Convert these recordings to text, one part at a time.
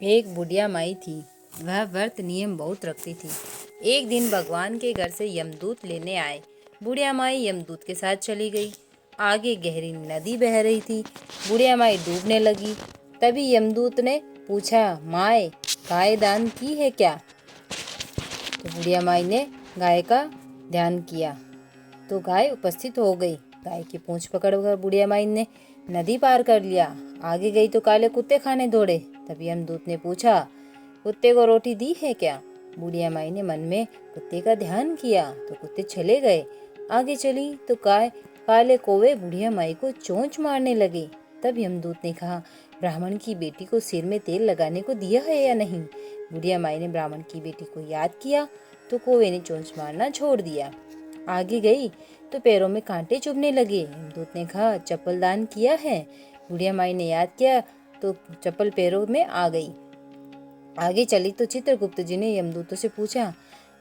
एक बुढ़िया माई थी। वह व्रत नियम बहुत रखती थी। एक दिन भगवान के घर से यमदूत लेने आए। बुढ़िया माई यमदूत के साथ चली गई। आगे गहरी नदी बह रही थी। बुढ़िया माई डूबने लगी। तभी यमदूत ने पूछा, माए, गाय दान की है क्या? तो बुढ़िया माई ने गाय का ध्यान किया तो गाय उपस्थित हो गई। गाय की पूंछ पकड़कर बुढ़िया माई ने नदी पार कर लिया। आगे गई तो काले कुत्ते खाने दौड़े। तभी यमदूत ने पूछा, कुत्ते को रोटी दी है क्या? बुढ़िया माई ने मन में कुत्ते का ध्यान किया तो कुत्ते चले गए। आगे चली तो काले कौवे बुढ़िया माई को चोंच मारने लगे। तब यमदूत ने कहा, ब्राह्मण की बेटी को सिर में तेल लगाने को दिया है या नहीं? बुढ़िया माई ने ब्राह्मण की बेटी को याद किया तो कौवे ने चोंच मारना छोड़ दिया। आगे गई तो पैरों में कांटे चुभने लगे। यमदूत ने कहा, चप्पल दान किया है? बुढ़िया माई ने याद किया तो चप्पल पैरों में आ गई। आगे चली तो चित्रगुप्त जी ने यमदूतों से पूछा,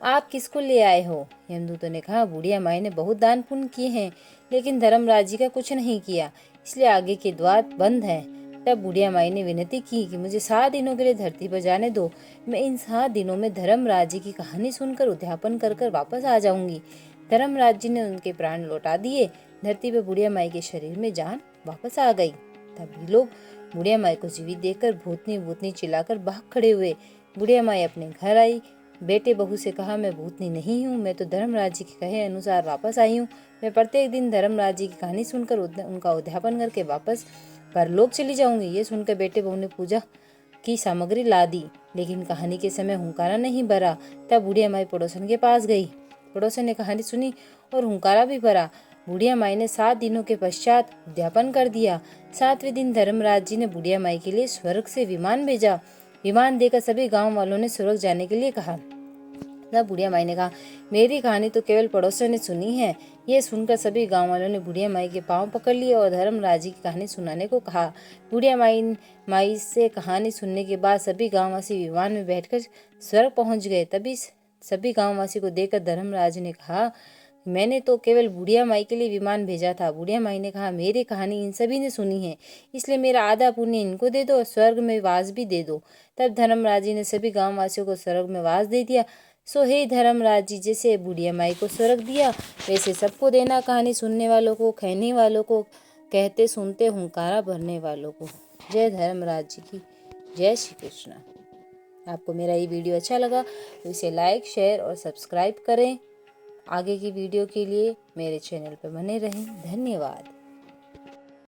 आप किसको ले आए हो? यमदूतों ने कहा, बुढ़िया माई ने बहुत दान पुण्य किए हैं, लेकिन धर्मराज जी का कुछ नहीं किया, इसलिए आगे के द्वार बंद है। तब बुढ़िया माई ने विनती की कि मुझे 7 दिनों के लिए धरती पर जाने दो। मैं इन 7 दिनों में धर्मराज जी की कहानी सुनकर उद्यापन कर वापस आ जाऊंगी। धर्मराज जी ने उनके प्राण लौटा दिए। धरती पर बुढ़िया माई के शरीर में जान वापस आ गई। तभी लोग बुढ़िया माई को जीवित देखकर भूतनी भूतनी चिल्लाकर भाग खड़े हुए। बुढ़िया माई अपने घर आई। बेटे बहू से कहा, मैं भूतनी नहीं हूँ, मैं तो धर्मराज जी के कहे अनुसार वापस आई हूँ। मैं प्रत्येक दिन धर्मराज जी की कहानी सुनकर उनका उद्यापन करके वापस परलोक चली जाऊंगी। ये सुनकर बेटे बहू ने पूजा की सामग्री ला दी, लेकिन कहानी के समय हुंकारा नहीं भरा। तब बुढ़िया माई पड़ोसन के पास गई। पड़ोसन ने कहानी सुनी और हुंकारा भी भरा। बुढ़िया माई ने 7 दिनों के पश्चात उद्यापन कर दिया। 7वें दिन धर्मराज जी ने बुढ़िया माई के लिए स्वर्ग से विमान भेजा। विमान देकर सभी गांव वालों ने स्वर्ग जाने के लिए कहा। तब बुढ़िया माई ने कहा, मेरी कहानी तो केवल पड़ोसन ने सुनी है। यह सुनकर सभी गांव वालों ने बुढ़िया माई के पांव पकड़ लिए और धर्मराज जी की कहानी सुनाने को कहा। बुढ़िया माई से कहानी सुनने के बाद सभी गांववासी विमान में बैठकर स्वर्ग पहुंच गए। तभी सभी गांववासी को देखकर धर्मराज ने कहा, मैंने तो केवल बुढ़िया माई के लिए विमान भेजा था। बुढ़िया माई ने कहा, मेरी कहानी इन सभी ने सुनी है, इसलिए मेरा आधा पुण्य इनको दे दो और स्वर्ग में वास भी दे दो। तब धर्मराज जी ने सभी गांववासियों को स्वर्ग में वास दे दिया। सो हे धर्मराज जी, जैसे बुढ़िया माई को स्वर्ग दिया वैसे सबको देना। कहानी सुनने वालों को, कहने वालों को, कहते सुनते हुंकारा भरने वालों को। जय धर्मराज जी की जय। श्री कृष्ण। आपको मेरा ये वीडियो अच्छा लगा तो इसे लाइक, शेयर और सब्सक्राइब करें। आगे की वीडियो के लिए मेरे चैनल पर बने रहें। धन्यवाद।